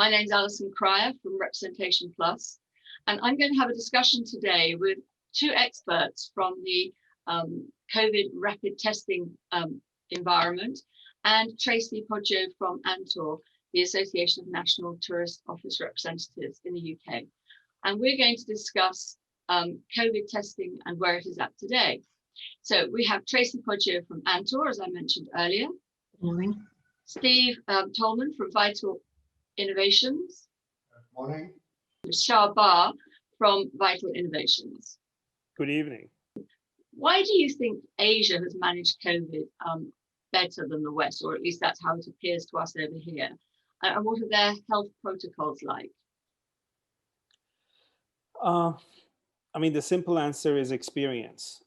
My name's Alison Cryer from Representation Plus, and I'm going to have a discussion today with two experts from the COVID rapid testing environment and Tracey Poggio from ANTOR, the Association of National Tourist Office Representatives in the UK. And we're going to discuss COVID testing and where it is at today. So we have Tracey Poggio from ANTOR, as I mentioned earlier. Good morning. Steve Tollman from Vital Innovations. Good morning. Bahr from Vital Innovations. Good evening. Why do you think Asia has managed COVID better than the West, or at least that's how it appears to us over here? And what are their health protocols like? I mean, the simple answer is experience.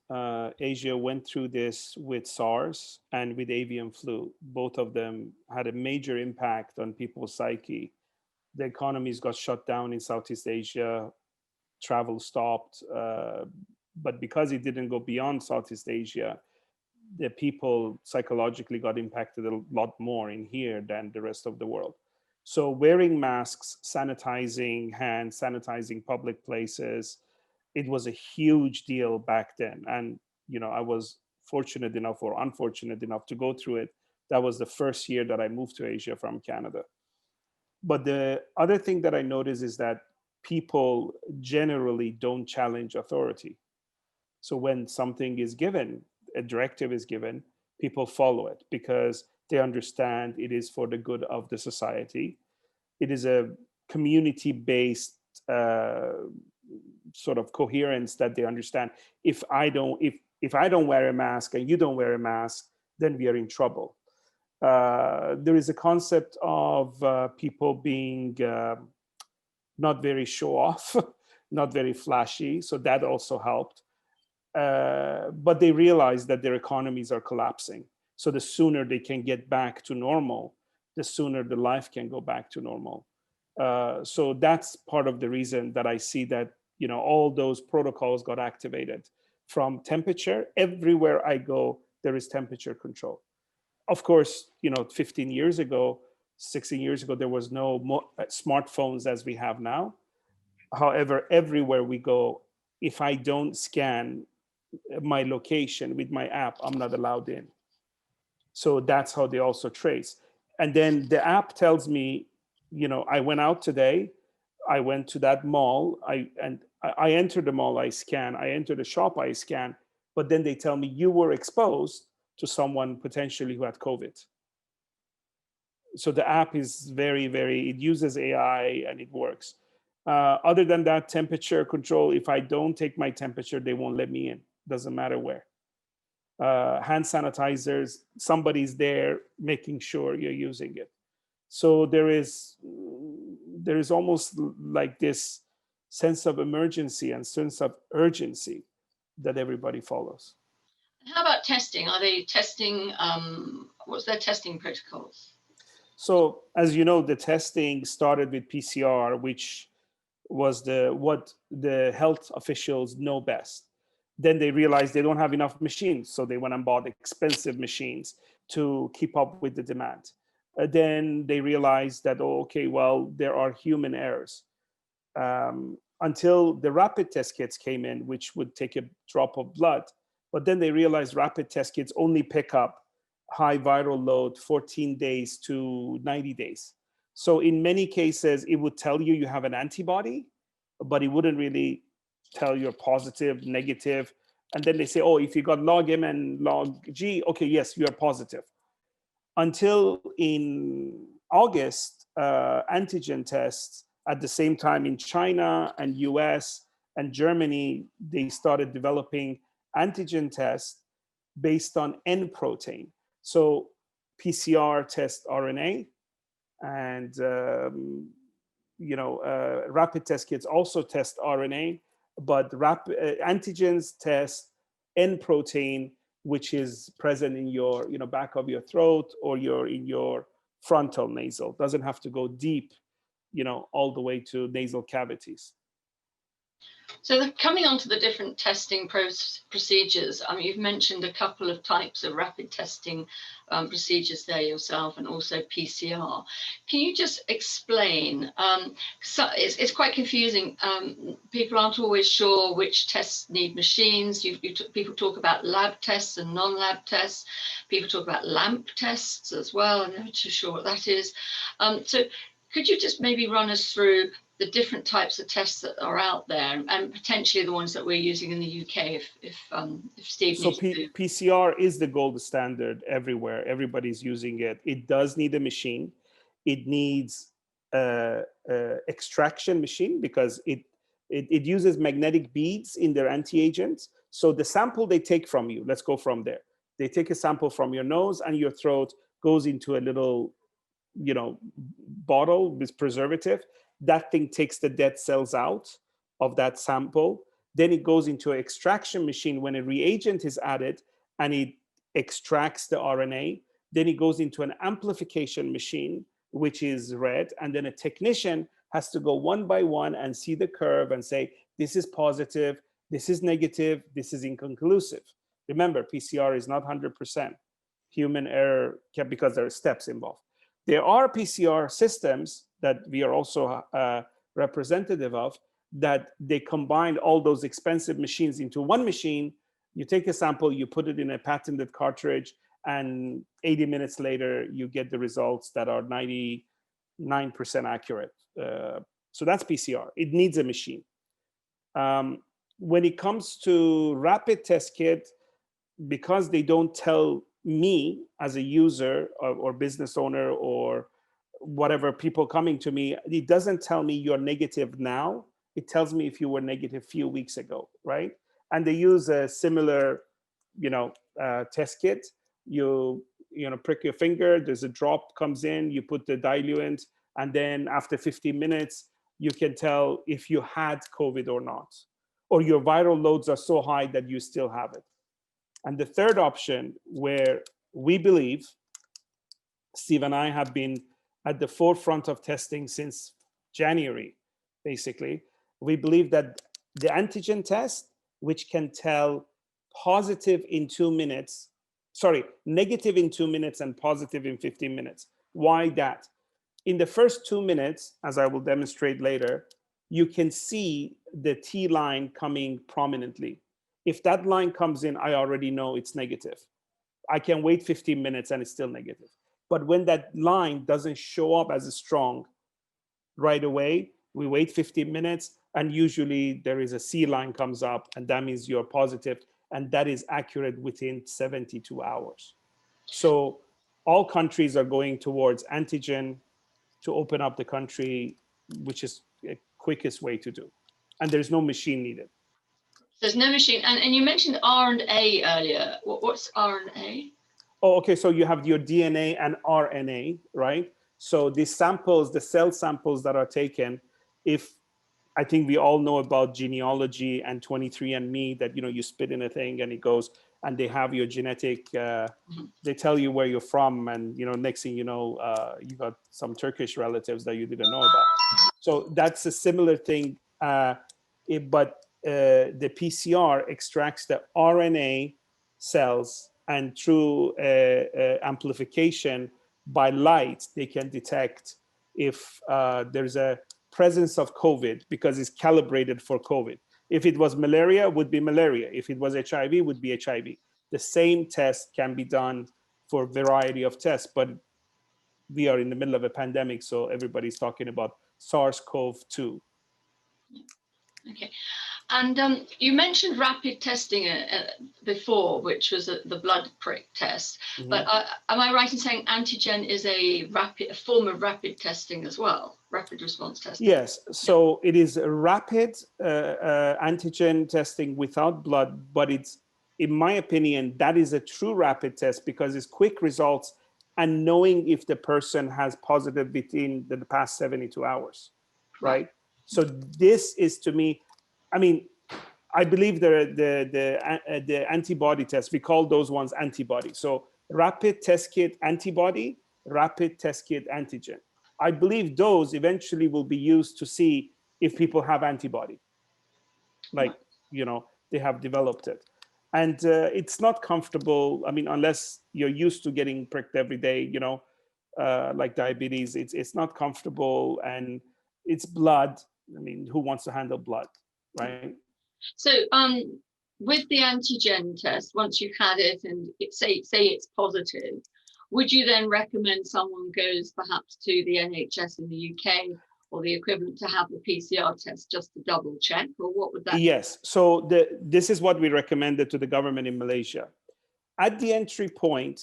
Asia went through this with SARS and with avian flu. Both of them had a major impact on people's psyche. The economies got shut down in Southeast Asia, travel stopped, but because it didn't go beyond Southeast Asia, the people psychologically got impacted a lot more in here than the rest of the world. So wearing masks, sanitizing hands, sanitizing public places, it was a huge deal back then. And, you know, I was fortunate enough or unfortunate enough to go through it. That was the first year that I moved to Asia from Canada. But the other thing that I noticed is that people generally don't challenge authority. So when something is given, a directive is given, people follow it because they understand it is for the good of the society. It is a community-based sort of coherence that they understand. If I don't wear a mask and you don't wear a mask, then we are in trouble. There is a concept of people being not very show off, not very flashy. So that also helped. But they realize that their economies are collapsing. So the sooner they can get back to normal, the sooner the life can go back to normal. So that's part of the reason that I see that, you know, all those protocols got activated. From temperature, everywhere I go, there is temperature control. Of course, you know, 15 years ago, 16 years ago, there was no smartphones as we have now. However, everywhere we go, if I don't scan my location with my app, I'm not allowed in. So that's how they also trace. And then the app tells me, you know, I went out today, I went to that mall, I enter the mall, I scan, I enter the shop, I scan, but then they tell me you were exposed to someone potentially who had COVID. So the app is it uses AI and it works. Other than that, temperature control, if I don't take my temperature, they won't let me in. Doesn't matter where. Hand sanitizers, somebody's there making sure you're using it. So there is almost like this sense of emergency and sense of urgency that everybody follows. How about testing? Are they testing, what's their testing protocols? So as you know, the testing started with PCR, which was what the health officials know best. Then they realized they don't have enough machines, so they went and bought expensive machines to keep up with the demand. Then they realized that, oh, okay, well, there are human errors. Until the rapid test kits came in, which would take a drop of blood. But then they realized rapid test kits only pick up high viral load 14 days to 90 days. So in many cases, it would tell you have an antibody, but it wouldn't really tell you're positive, negative. And then they say, oh, if you got log M and log G, okay, yes, you are positive. Until in August, antigen tests at the same time in China and US and Germany, they started developing antigen tests based on N protein. So PCR test RNA and rapid test kits also test RNA, but antigens test N protein, which is present in your back of your throat or in your frontal nasal. Doesn't have to go deep, all the way to nasal cavities. So coming on to the different testing procedures, I mean, you've mentioned a couple of types of rapid testing procedures there yourself, and also PCR. Can you just explain? So it's quite confusing. People aren't always sure which tests need machines. People talk about lab tests and non-lab tests. People talk about LAMP tests as well. I'm never too sure what that is. So could you just maybe run us through the different types of tests that are out there, and potentially the ones that we're using in the UK, if Steve So needs to. PCR is the gold standard everywhere. Everybody's using it. It does need a machine. It needs a extraction machine because it uses magnetic beads in their anti-agents. So the sample they take from you, let's go from there. They take a sample from your nose and your throat, goes into a little, bottle with preservative. That thing takes the dead cells out of that sample. Then it goes into an extraction machine when a reagent is added and it extracts the RNA. Then it goes into an amplification machine, which is red. And then a technician has to go one by one and see the curve and say, this is positive, this is negative, this is inconclusive. Remember, PCR is not 100%. Human error, because there are steps involved. There are PCR systems that we are also representative of, that they combine all those expensive machines into one machine. You take a sample, you put it in a patented cartridge, and 80 minutes later, you get the results that are 99% accurate. So that's PCR. It needs a machine. When it comes to rapid test kit, because they don't tell me as a user or business owner or whatever, people coming to me, it doesn't tell me you're negative now. It tells me if you were negative a few weeks ago, right? And they use a similar, test kit. You prick your finger, there's a drop comes in, you put the diluent, and then after 15 minutes, you can tell if you had COVID or not, or your viral loads are so high that you still have it. And the third option, where we believe, Steve and I have been at the forefront of testing since January, basically, we believe that the antigen test, which can tell positive in 2 minutes, negative in 2 minutes and positive in 15 minutes. Why that? In the first 2 minutes, as I will demonstrate later, you can see the T line coming prominently. If that line comes in, I already know it's negative. I can wait 15 minutes and it's still negative. But when that line doesn't show up as strong right away, we wait 15 minutes, and usually there is a C line comes up, and that means you're positive, and that is accurate within 72 hours. So all countries are going towards antigen to open up the country, which is the quickest way to do. And there's no machine needed. There's no machine. And you mentioned R&A earlier. What's R&A? Oh, okay. So you have your DNA and RNA, right? So the samples, the cell samples that are taken, if I think we all know about genealogy and 23andMe, that you spit in a thing and it goes, and they have your genetic. They tell you where you're from, and next thing you know, you got some Turkish relatives that you didn't know about. So that's a similar thing, but the PCR extracts the RNA cells, and through amplification by light, they can detect if there's a presence of COVID, because it's calibrated for COVID. If it was malaria, would be malaria. If it was HIV, would be HIV. The same test can be done for a variety of tests, but we are in the middle of a pandemic, so everybody's talking about SARS-CoV-2. Okay. And you mentioned rapid testing before, which was the blood prick test. Mm-hmm. But am I right in saying antigen is a form of rapid testing as well, rapid response testing? Yes. So it is a rapid antigen testing without blood, but it's, in my opinion, that is a true rapid test because it's quick results and knowing if the person has positive within the past 72 hours, right? So this is, to me, I mean, I believe the antibody test, we call those ones antibody. So rapid test kit antibody, rapid test kit antigen. I believe those eventually will be used to see if people have antibody. like, they have developed it. And it's not comfortable. I mean, unless you're used to getting pricked every day, like diabetes, it's not comfortable, and it's blood. I mean, who wants to handle blood, right? So with the antigen test, once you've had it and say it's positive, would you then recommend someone goes perhaps to the NHS in the UK or the equivalent to have the PCR test just to double check, or what would that be? Yes. So this is what we recommended to the government in Malaysia. At the entry point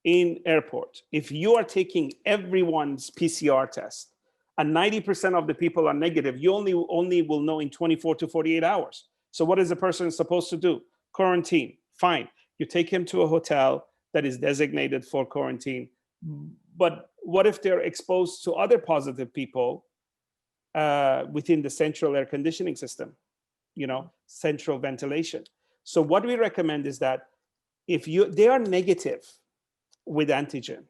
in airport, if you are taking everyone's PCR test and 90% of the people are negative, you only will know in 24 to 48 hours. So what is the person supposed to do? Quarantine. Fine. You take him to a hotel that is designated for quarantine. But what if they're exposed to other positive people within the central air conditioning system, central ventilation? So what we recommend is that if they are negative with antigen,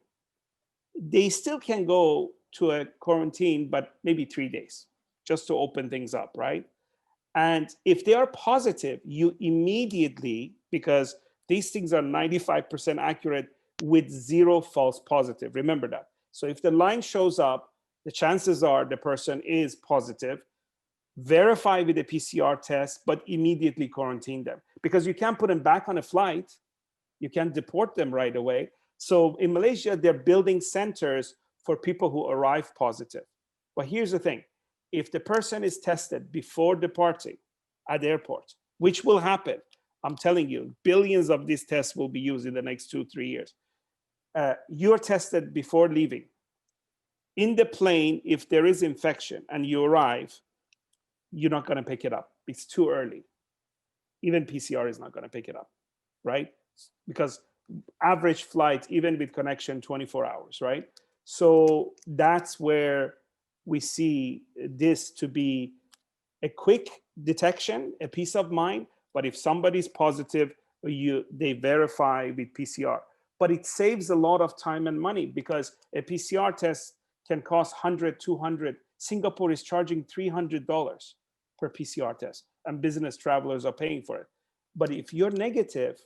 they still can go to a quarantine, but maybe 3 days, just to open things up, right? And if they are positive, you immediately, because these things are 95% accurate with 0 false positive. Remember that. So if the line shows up, the chances are the person is positive. Verify with a PCR test, but immediately quarantine them, because you can't put them back on a flight. You can't deport them right away. So in Malaysia, they're building centers for people who arrive positive. But here's the thing. If the person is tested before departing at the airport, which will happen, I'm telling you, billions of these tests will be used in the next 2-3 years. You're tested before leaving. In the plane, if there is infection and you arrive, you're not going to pick it up. It's too early. Even PCR is not going to pick it up, right? Because average flight, even with connection, 24 hours, right? So that's where we see this to be a quick detection, a peace of mind. But if somebody's positive, they verify with PCR. But it saves a lot of time and money, because a PCR test can cost 100, 200. Singapore is charging $300 per PCR test, and business travelers are paying for it. But if you're negative,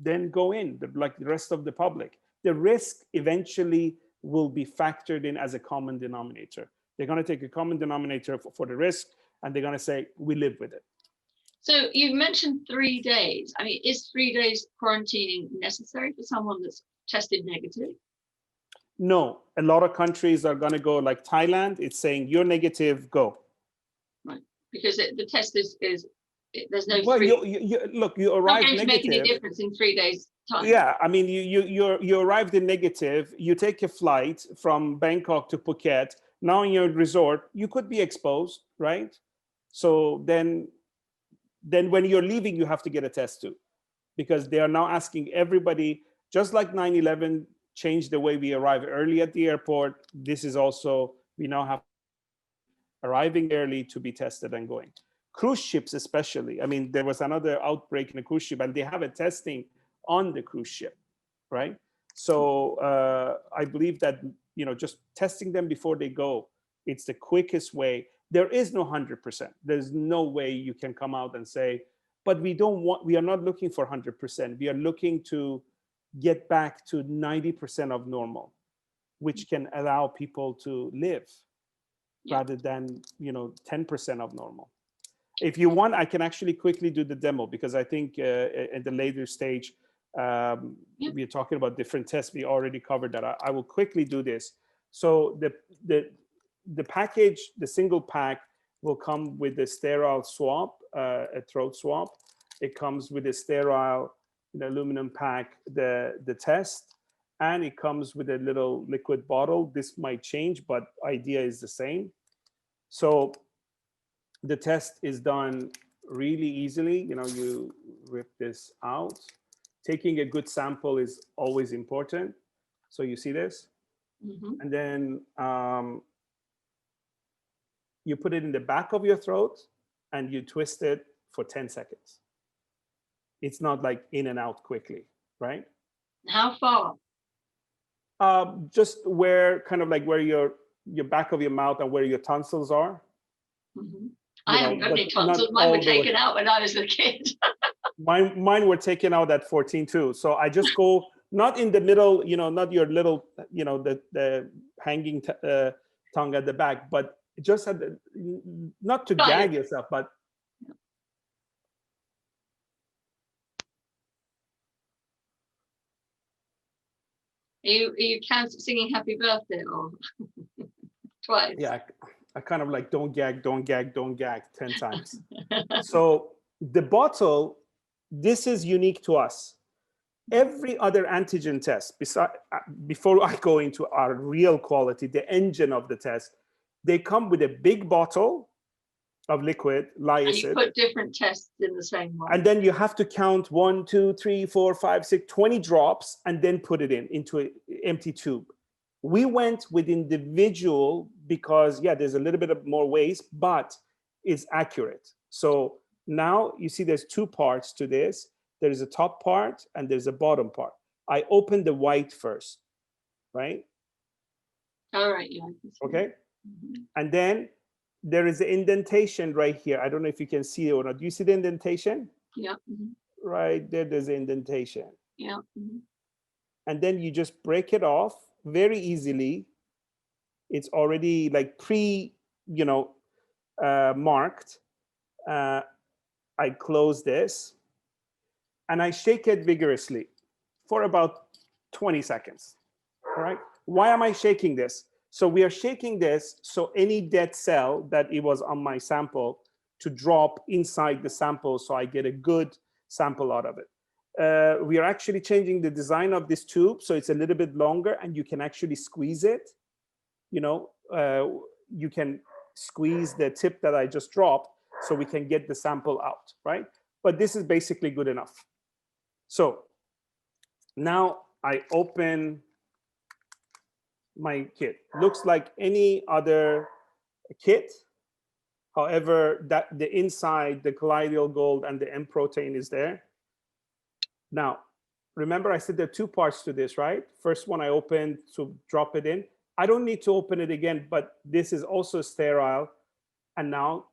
then go in, like the rest of the public. The risk eventually will be factored in as a common denominator. They're going to take a common denominator for the risk, and they're going to say, we live with it. So you mentioned 3 days. I mean, is 3 days quarantining necessary for someone that's tested negative? No, a lot of countries are going to go, like Thailand, it's saying you're negative, go. Right, because the test is there's no. Well, look, you arrived negative. Not going to make any difference in 3 days' time. Yeah, I mean, you arrived in negative. You take a flight from Bangkok to Phuket. Now in your resort, you could be exposed, right? So then when you're leaving, you have to get a test too, because they are now asking everybody, just like 9/11 changed the way we arrive early at the airport. This is also, we now have arriving early to be tested and going. Cruise ships especially. I mean, there was another outbreak in a cruise ship, and they have a testing on the cruise ship, right? So I believe that, just testing them before they go, it's the quickest way. There is no 100%. There's no way you can come out and say, but we are not looking for 100%. We are looking to get back to 90% of normal, which can allow people to live rather than 10% of normal. If you want, I can actually quickly do the demo, because I think at the later stage, we're talking about different tests. We already covered that. I will quickly do this. So the package, the single pack, will come with a sterile swab, a throat swab. It comes with a sterile aluminum pack, the test, and it comes with a little liquid bottle. This might change, but idea is the same. So the test is done really easily. You rip this out. Taking a good sample is always important. So you see this, and then you put it in the back of your throat and you twist it for 10 seconds. It's not like in and out quickly, right? How far? Just where, kind of like where your back of your mouth and where your tonsils are. I haven't got any tonsils. Mine were taken out when I was a kid. Mine were taken out at 14 too. So I just go not in the middle, not your little, the hanging tongue at the back, but just at the, not to gag yourself, but Are you singing happy birthday or twice? Yeah, I kind of like don't gag, don't gag, don't gag 10 times. So the bottle, this is unique to us. Every other antigen test, before I go into our real quality, the engine of the test, they come with a big bottle of liquid lyocid. And you put different tests in the same one. And then you have to count 1, 2, 3, 4, 5, 6, 20 drops, and then put it into an empty tube. We went with individual because, yeah, there's a little bit of more waste, but it's accurate. So now you see there's two parts to this. There's a top part and there's a bottom part. I opened the white first, right? All right, yeah. Okay. And then there is an indentation right here. I don't know if you can see it or not. Do you see the indentation? Yeah. Right there, there's an indentation. Yeah. And then you just break it off very easily. It's already like marked. I close this and I shake it vigorously for about 20 seconds. All right. Why am I shaking this? So we are shaking this so any dead cell that it was on my sample to drop inside the sample so I get a good sample out of it. We are actually changing the design of this tube so it's a little bit longer and you can actually squeeze it. You can squeeze the tip that I just dropped so we can get the sample out, right? But this is basically good enough. So now I open my kit. Looks like any other kit. However, that the inside, the colloidal gold and the M protein is there. Now, remember I said there are two parts to this, right? First one I opened to drop it in. I don't need to open it again, but this is also sterile. And now,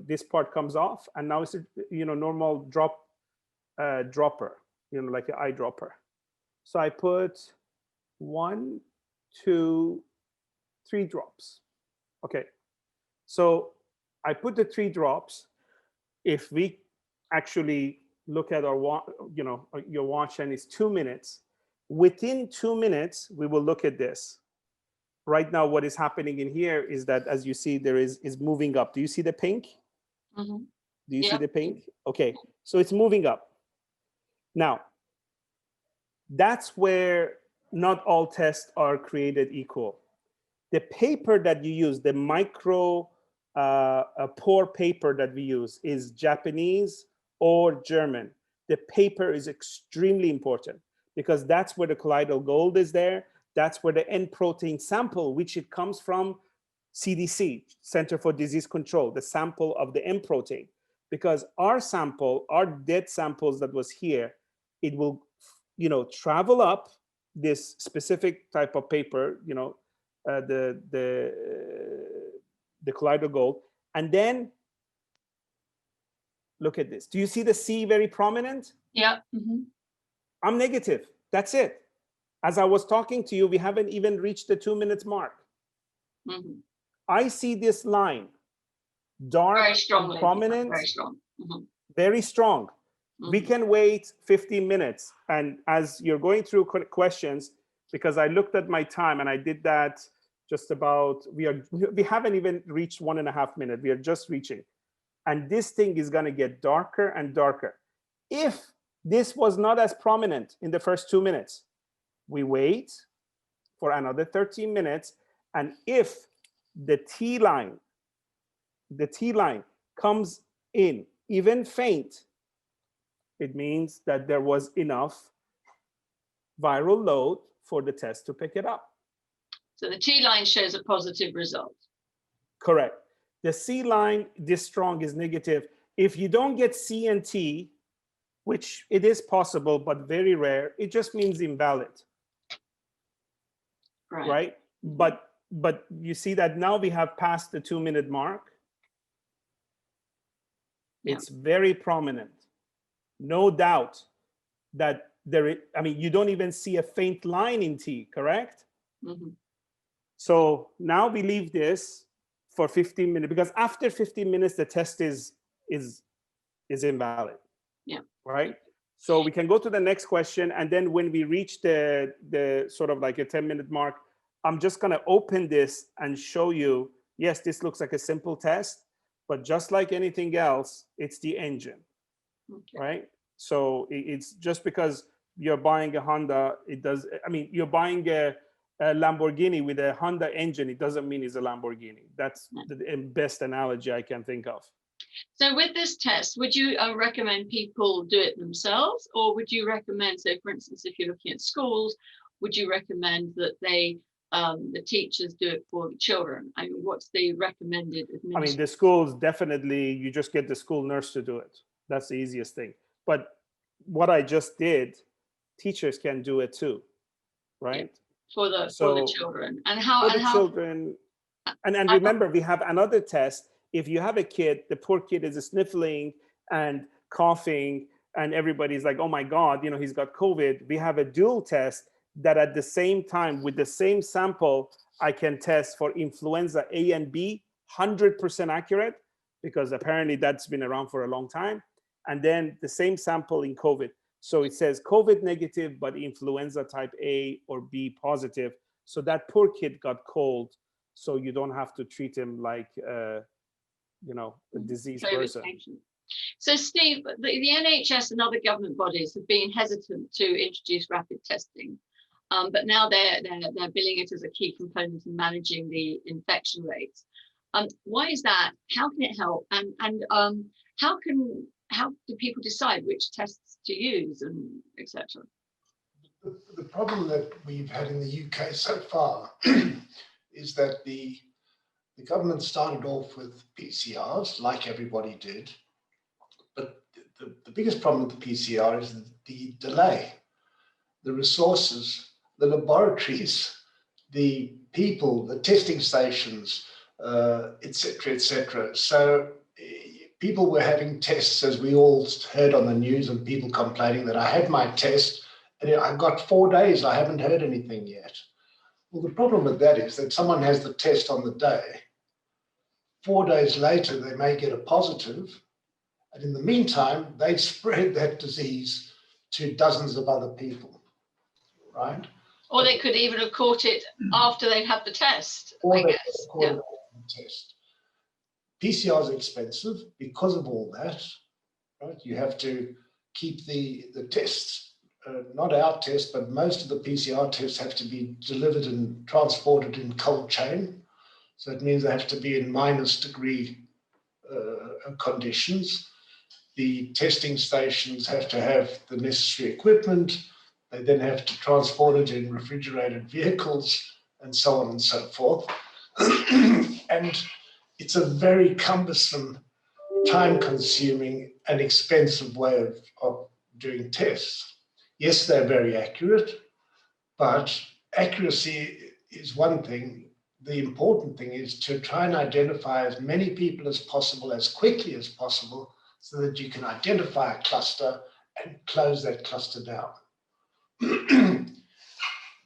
this part comes off and now it's a, normal dropper, like an eyedropper. So I put 1, 2, 3 drops. Okay. So I put the 3 drops. If we actually look at our, your watch and it's 2 minutes, within 2 minutes, we will look at this. Right now, what is happening in here is that, as you see, there is moving up. Do you see the pink? Do you see the pink? Okay, so it's moving up. Now, that's where not all tests are created equal. The paper that you use, the micro pore paper that we use is Japanese or German. The paper is extremely important because that's where the colloidal gold is there. That's where the N protein sample, which it comes from CDC, Center for Disease Control, the sample of the N protein. Because our sample, our dead samples that was here, it will, travel up this specific type of paper, the colloidal gold, and then look at this. Do you see the C very prominent? Yeah. I'm negative. That's it. As I was talking to you, we haven't even reached the 2 minutes mark. I see this line, dark, very strongly, prominent, very strong. Very strong. We can wait 15 minutes. And as you're going through questions, because I looked at my time and I did that just about, we haven't even reached 1.5 minutes. We are just reaching. And this thing is going to get darker and darker. If this was not as prominent in the first 2 minutes, we wait for another 13 minutes. And if the T line comes in even faint, it means that there was enough viral load for the test to pick it up. So the T line shows a positive result. Correct. The C line, this strong, is negative. If you don't get C and T, which it is possible, but very rare, it just means invalid. Right? But you see that now we have passed the 2 minute mark. Yeah. It's very prominent. No doubt that I mean, you don't even see a faint line in T, correct? Mm-hmm. So now we leave this for 15 minutes, because after 15 minutes, the test is invalid. Yeah. Right? So we can go to the next question. And then when we reach the sort of like a 10-minute mark, I'm just going to open this and show you, yes, this looks like a simple test, but just like anything else, it's the engine. Okay. Right? So it's just because you're buying a Honda, I mean, you're buying a Lamborghini with a Honda engine, it doesn't mean it's a Lamborghini. That's the best analogy I can think of. So with this test, would you recommend people do it themselves, or would you recommend, so for instance, if you're looking at schools, would you recommend that the teachers do it for the children? I mean, what's the recommended administration? I mean, the schools, definitely, you just get the school nurse to do it. That's the easiest thing. But what I just did, teachers can do it too, right? Yeah, for the children. And how? For the children. And remember, we have another test. If you have a kid, the poor kid is sniffling and coughing, and everybody's like, oh my God, you know, he's got COVID. We have a dual test that at the same time, with the same sample, I can test for influenza A and B, 100% accurate, because apparently that's been around for a long time. And then the same sample in COVID. So it says COVID negative, but influenza type A or B positive. So that poor kid got cold. So you don't have to treat him like, you know, a diseased person. So Steve, the NHS and other government bodies have been hesitant to introduce rapid testing, but now they're billing it as a key component in managing the infection rates. Why is that? How can it help? And how do people decide which tests to use, and etc.? The problem that we've had in the UK so far is that the government started off with PCRs, like everybody did, but the biggest problem with the PCR is the delay, the resources, the laboratories, the people, the testing stations, etc., etc. So people were having tests, as we all heard on the news, and people complaining that I had my test and I got 4 days, I haven't heard anything yet. Well, the problem with that is that someone has the test on the day. 4 days later, they may get a positive. And in the meantime, they've spread that disease to dozens of other people, right? Or they could even have caught it after they'd had the test, or I guess. Caught it the test. PCR is expensive because of all that, right? You have to keep the tests, not our test, but most of the PCR tests have to be delivered and transported in cold chain. So it means they have to be in -degree conditions. The testing stations have to have the necessary equipment. They then have to transport it in refrigerated vehicles and so on and so forth. And it's a very cumbersome, time-consuming and expensive way of doing tests. Yes, they're very accurate, but accuracy is one thing. The important thing is to try and identify as many people as possible, as quickly as possible, so that you can identify a cluster and close that cluster down.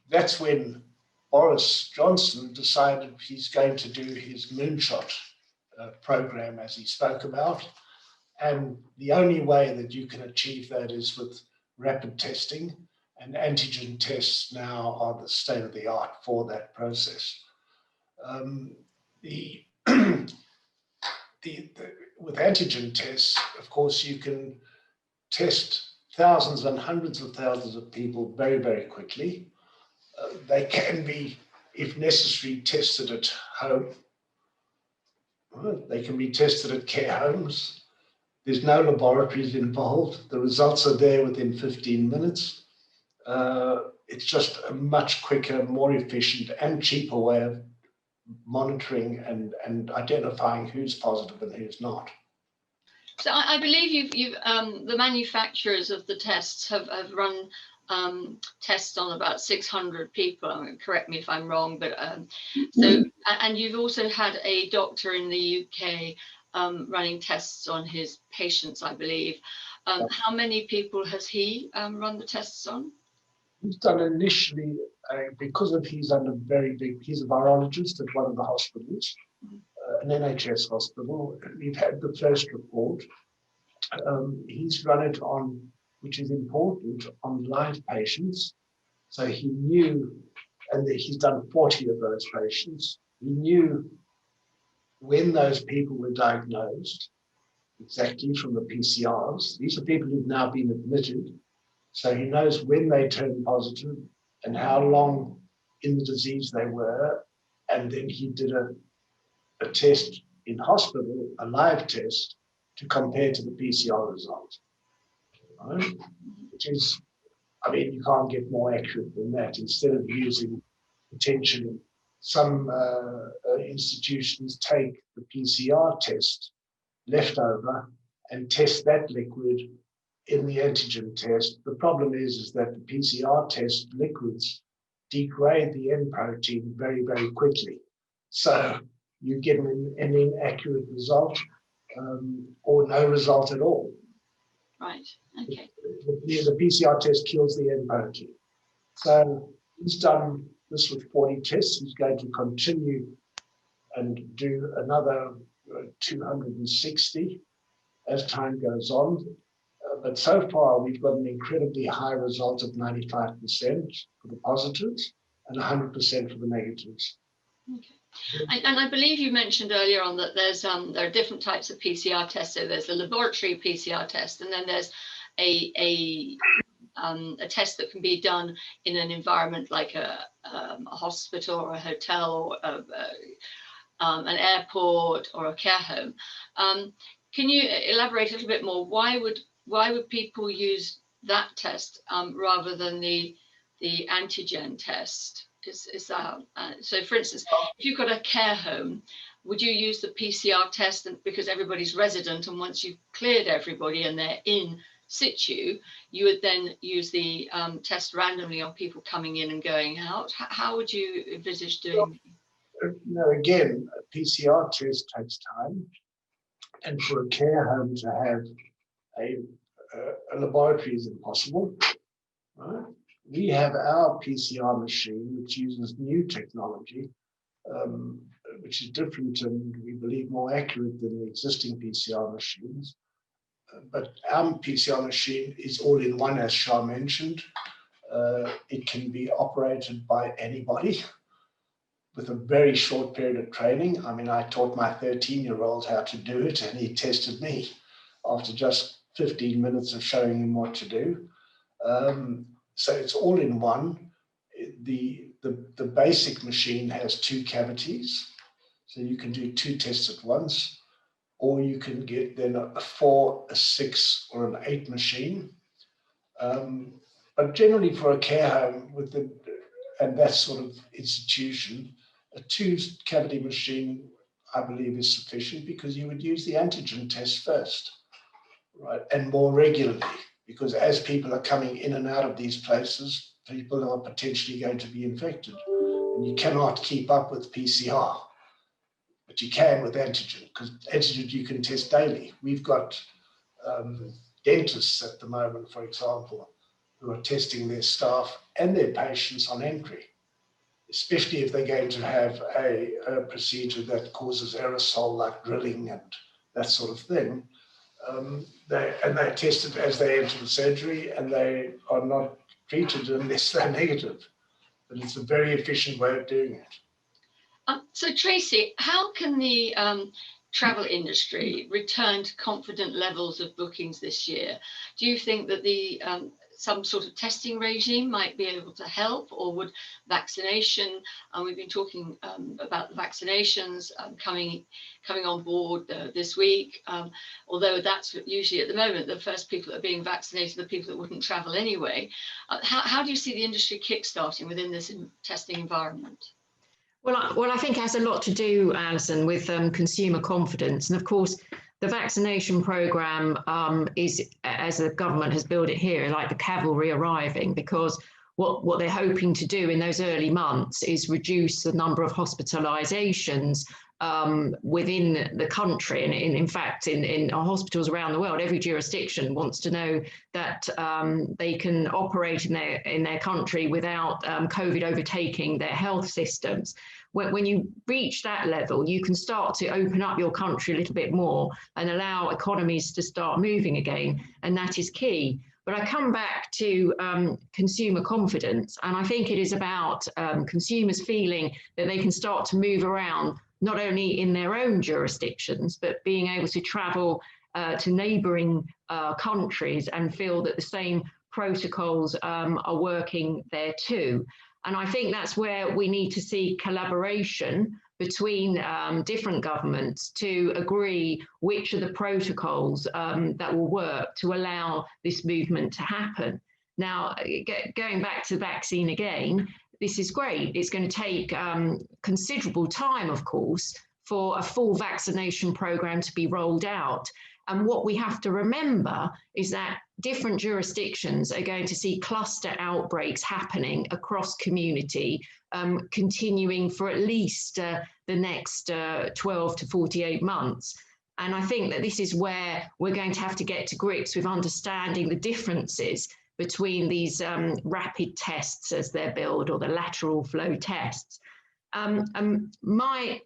That's when Boris Johnson decided he's going to do his moonshot program, as he spoke about. And the only way that you can achieve that is with rapid testing, and antigen tests now are the state of the art for that process. With antigen tests, of course, you can test thousands and hundreds of thousands of people very, very quickly. They can be, if necessary, tested at home. They can be tested at care homes. There's no laboratories involved. The results are there within 15 minutes. It's just a much quicker, more efficient and cheaper way of monitoring and identifying who's positive and who's not. So I believe you've the manufacturers of the tests have run tests on about 600 people. I mean, correct me if I'm wrong, but so, and you've also had a doctor in the UK running tests on his patients, I believe. How many people has he run the tests on? He's done initially, because of he's under very big, he's a virologist at one of the hospitals, an NHS hospital. We've had the first report. He's run it on, which is important, on live patients. So he knew, and he's done 40 of those patients. He knew when those people were diagnosed, exactly from the PCRs. These are people who've now been admitted. So he knows when they turned positive and how long in the disease they were. And then he did a test in hospital, a live test, to compare to the PCR result. Right? Which is, I mean, you can't get more accurate than that. Instead of using potentially some institutions take the PCR test leftover and test that liquid in the antigen test. The problem is that the PCR test liquids degrade the N protein very, very quickly. So you get an inaccurate result or no result at all. Right, okay. The PCR test kills the N protein. So he's done this with 40 tests. He's going to continue and do another 260 as time goes on. But so far, we've got an incredibly high result of 95% for the positives and 100% for the negatives. Okay. And I believe you mentioned earlier on that there's there are different types of PCR tests. So there's the laboratory PCR test, and then there's a test that can be done in an environment like a hospital or a hotel or an airport or a care home. Can you elaborate a little bit more? Why would people use that test rather than the antigen test? Is that so? For instance, if you've got a care home, would you use the PCR test because everybody's resident, and once you've cleared everybody and they're in situ, you would then use the test randomly on people coming in and going out? How would you envisage doing? No, again, a PCR test takes time, and for a care home to have a laboratory is impossible. Right? We have our PCR machine, which uses new technology, which is different and we believe more accurate than the existing PCR machines. But our PCR machine is all in one, as Shah mentioned. It can be operated by anybody with a very short period of training. I mean, I taught my 13-year-old how to do it, and he tested me after just 15 minutes of showing him what to do. So it's all in one. The basic machine has 2 cavities, so you can do 2 tests at once, or you can get then a 4, a 6, or an 8 machine. But generally for a care home and that sort of institution, a 2-cavity machine, I believe, is sufficient, because you would use the antigen test first, right, and more regularly, because as people are coming in and out of these places, people are potentially going to be infected, and you cannot keep up with PCR, but you can with antigen, because antigen you can test daily. We've got dentists at the moment, for example, who are testing their staff and their patients on entry, especially if they're going to have a procedure that causes aerosol like drilling and that sort of thing. They're tested as they enter the surgery, and they are not treated unless they're negative. But it's a very efficient way of doing it. So Tracey, how can the travel industry return to confident levels of bookings this year? Do you think that the some sort of testing regime might be able to help, or would vaccination, and we've been talking about the vaccinations coming on board this week, although that's usually at the moment the first people that are being vaccinated are the people that wouldn't travel anyway. How do you see the industry kickstarting within this testing environment? Well, I think it has a lot to do, Alison, with consumer confidence. And of course, the vaccination programme is, as the government has billed it here, like the cavalry arriving, because what they're hoping to do in those early months is reduce the number of hospitalisations within the country. And in fact, in our hospitals around the world, every jurisdiction wants to know that they can operate in their country without COVID overtaking their health systems. When you reach that level, you can start to open up your country a little bit more and allow economies to start moving again. And that is key. But I come back to consumer confidence. And I think it is about consumers feeling that they can start to move around, not only in their own jurisdictions, but being able to travel to neighboring countries and feel that the same protocols are working there too. And I think that's where we need to see collaboration between different governments to agree which are the protocols that will work to allow this movement to happen. Now, going back to the vaccine again, this is great. It's going to take considerable time, of course, for a full vaccination program to be rolled out. And what we have to remember is that different jurisdictions are going to see cluster outbreaks happening across community, continuing for at least the next 12 to 48 months. And I think that this is where we're going to have to get to grips with understanding the differences between these rapid tests as they're billed, or the lateral flow tests. My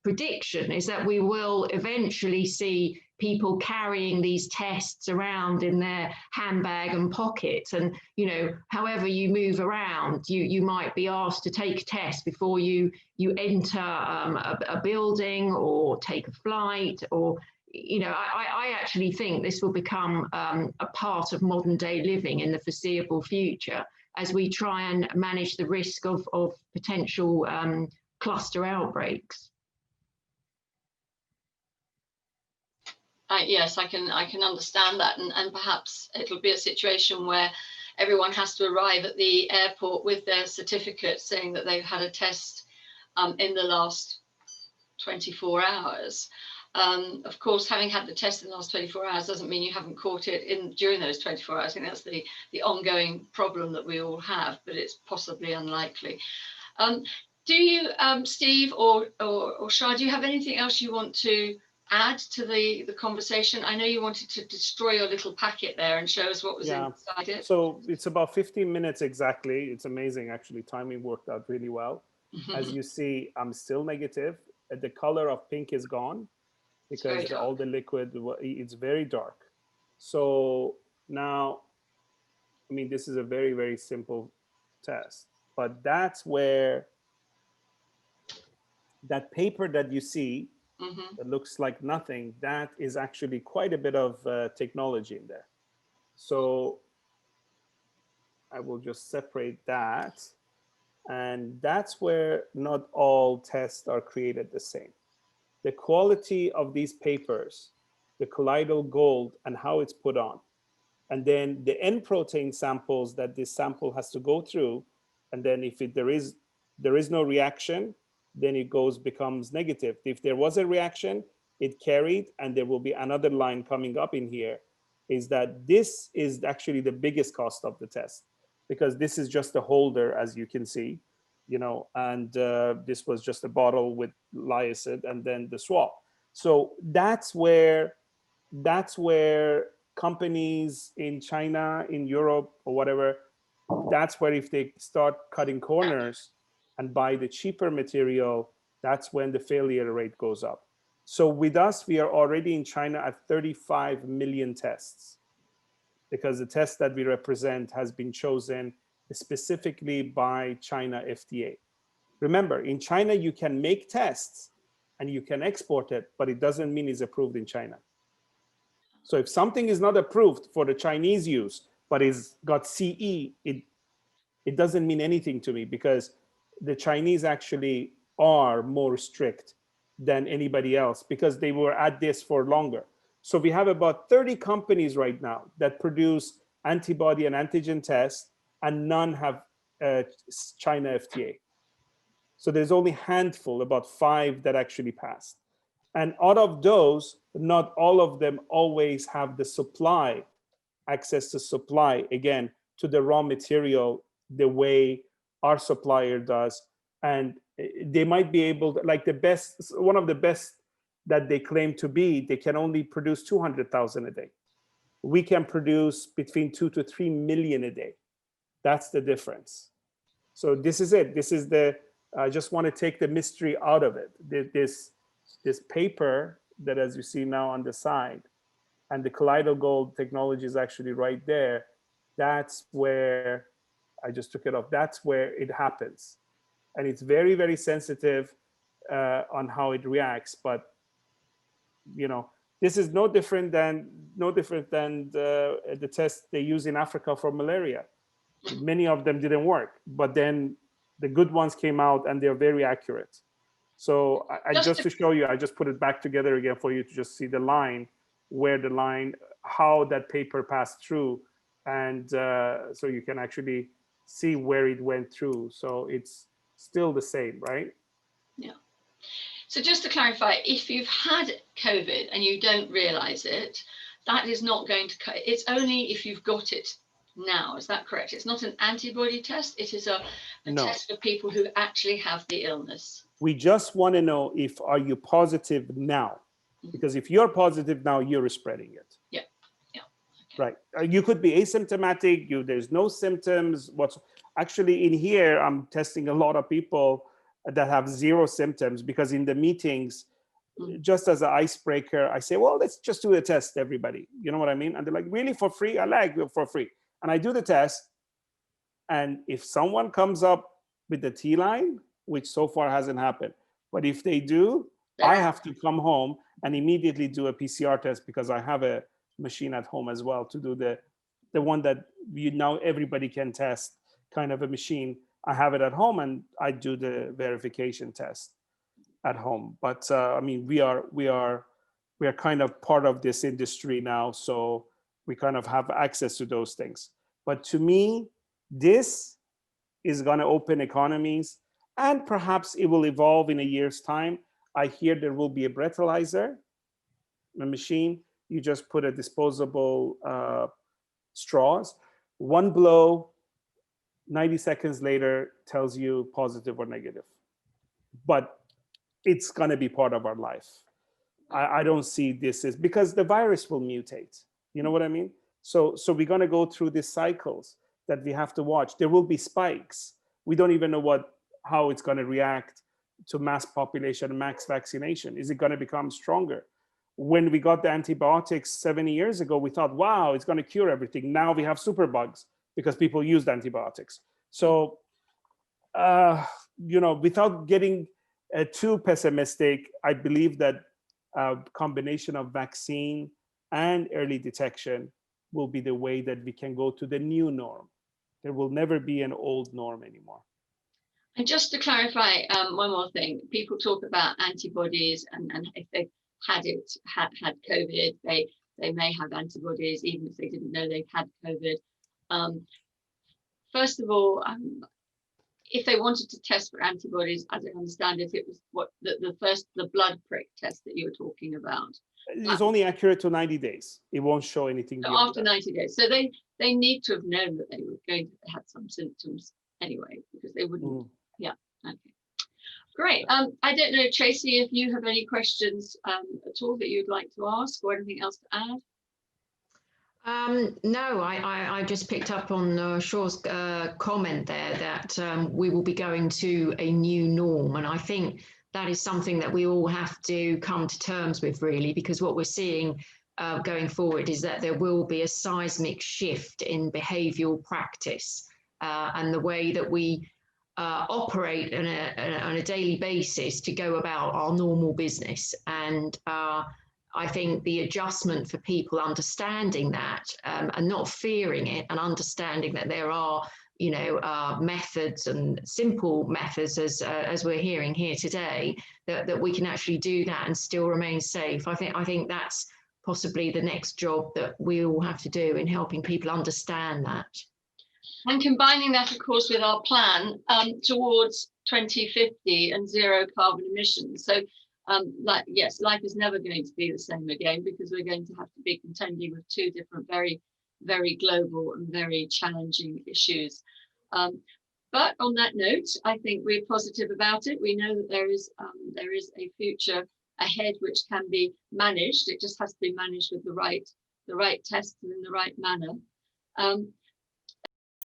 prediction is that we will eventually see people carrying these tests around in their handbag and pockets. And, you know, however you move around, you might be asked to take a test before you enter a building or take a flight, or, you know, I actually think this will become a part of modern day living in the foreseeable future, as we try and manage the risk of potential cluster outbreaks. Yes, I can understand that, and perhaps it'll be a situation where everyone has to arrive at the airport with their certificate saying that they've had a test in the last 24 hours. Of course, having had the test in the last 24 hours doesn't mean you haven't caught it during those 24 hours. I think that's the ongoing problem that we all have, but it's possibly unlikely. Do you, Steve or Shah, do you have anything else you want to add to the conversation? I know you wanted to destroy your little packet there and show us what was inside it. So it's about 15 minutes exactly. It's amazing, actually. Timing worked out really well. As you see, I'm still negative. The color of pink is gone because all the liquid, it's very dark. So now, I mean, this is a very, very simple test, but that's where that paper that you see that looks like nothing, that is actually quite a bit of technology in there. So I will just separate that. And that's where not all tests are created the same. The quality of these papers, the colloidal gold and how it's put on, and then the N protein samples that this sample has to go through, and then if there is no reaction, then it becomes negative. If there was a reaction, it carried, and there will be another line coming up in here, is that this is actually the biggest cost of the test, because this is just a holder, as you can see, you know, and this was just a bottle with lyocid and then the swab. So that's where companies in China, in Europe or whatever, that's where if they start cutting corners and buy the cheaper material, that's when the failure rate goes up. So with us, we are already in China at 35 million tests, because the test that we represent has been chosen specifically by China FDA. Remember, in China, you can make tests and you can export it, but it doesn't mean it's approved in China. So if something is not approved for the Chinese use, but it's got CE, it doesn't mean anything to me, because the Chinese actually are more strict than anybody else, because they were at this for longer. So we have about 30 companies right now that produce antibody and antigen tests, and none have China FDA. So there's only a handful, about 5 that actually passed. And out of those, not all of them always have the supply, access to supply, again, to the raw material the way our supplier does. and they might be able to, like the best, one of the best that they claim to be, they can only produce 200,000 a day. We can produce between 2 to 3 million a day. That's the difference. So this is it. This is the, I just want to take the mystery out of it. This paper that, as you see now on the side, and the Kaleido Gold technology is actually right there. That's where, I just took it off. That's where it happens. And it's very, very sensitive on how it reacts. But, you know, this is no different than the test they use in Africa for malaria. Many of them didn't work, but then the good ones came out and they're very accurate. So just to show you, I just put it back together again for you to just see the line, where the line, how that paper passed through. And so you can actually see where it went through. So it's still the same, right? Yeah. So just to clarify, if you've had COVID and you don't realize it, that is not going to, it's only if you've got it now, is that correct? It's not an antibody test, it is a test for people who actually have the illness. We just want to know if, are you positive now? Because if you're positive now, you're spreading it. Yeah, yeah. Okay. Right. You could be asymptomatic, there's no symptoms. Actually in here, I'm testing a lot of people that have 0 symptoms, because in the meetings, just as an icebreaker, I say, well, let's just do a test, everybody. You know what I mean? And they're like, really, for free? I like it for free. And I do the test. And if someone comes up with the T-line, which so far hasn't happened, but if they do, I have to come home and immediately do a PCR test, because I have a machine at home as well to do the one that now everybody can test, kind of a machine. I have it at home and I do the verification test at home. But I mean, we are kind of part of this industry now, so we kind of have access to those things. But to me, this is going to open economies, and perhaps it will evolve in a year's time. I hear there will be a breathalyzer, a machine. You just put a disposable straws, one blow, 90 seconds later tells you positive or negative. But it's going to be part of our life. I don't see this as, because the virus will mutate. You know what I mean? So we're going to go through these cycles that we have to watch. There will be spikes. We don't even know how it's going to react to mass population, mass vaccination. Is it going to become stronger? When we got the antibiotics 70 years ago, we thought, wow, it's going to cure everything. Now we have superbugs because people used antibiotics. So, you know, without getting too pessimistic, I believe that a combination of vaccine and early detection will be the way that we can go to the new norm. There will never be an old norm anymore. And just to clarify, one more thing, people talk about antibodies, and if they've had COVID, they may have antibodies, even if they didn't know they've had COVID. First of all, if they wanted to test for antibodies, I don't understand if it was the blood prick test that you were talking about. It's only accurate to 90 days. It won't show anything So after 90 days. So they need to have known that they were going to have some symptoms anyway, because they wouldn't. Yeah. Okay. Great. I don't know, Tracey, if you have any questions at all that you'd like to ask, or anything else to add? No, I just picked up on Shaw's comment there that we will be going to a new norm. And I think that is something that we all have to come to terms with, really, because what we're seeing going forward is that there will be a seismic shift in behavioural practice and the way that we operate on a daily basis to go about our normal business. And I think the adjustment for people understanding that and not fearing it, and understanding that there are, you know, methods and simple methods, as we're hearing here today, that we can actually do that and still remain safe. I think that's possibly the next job that we all have to do in helping people understand that. And combining that, of course, with our plan towards 2050 and zero carbon emissions. So, yes, life is never going to be the same again, because we're going to have to be contending with two different, very, very global and very challenging issues. But on that note, I think we're positive about it. We know that there is a future ahead which can be managed. It just has to be managed with the right tests and in the right manner.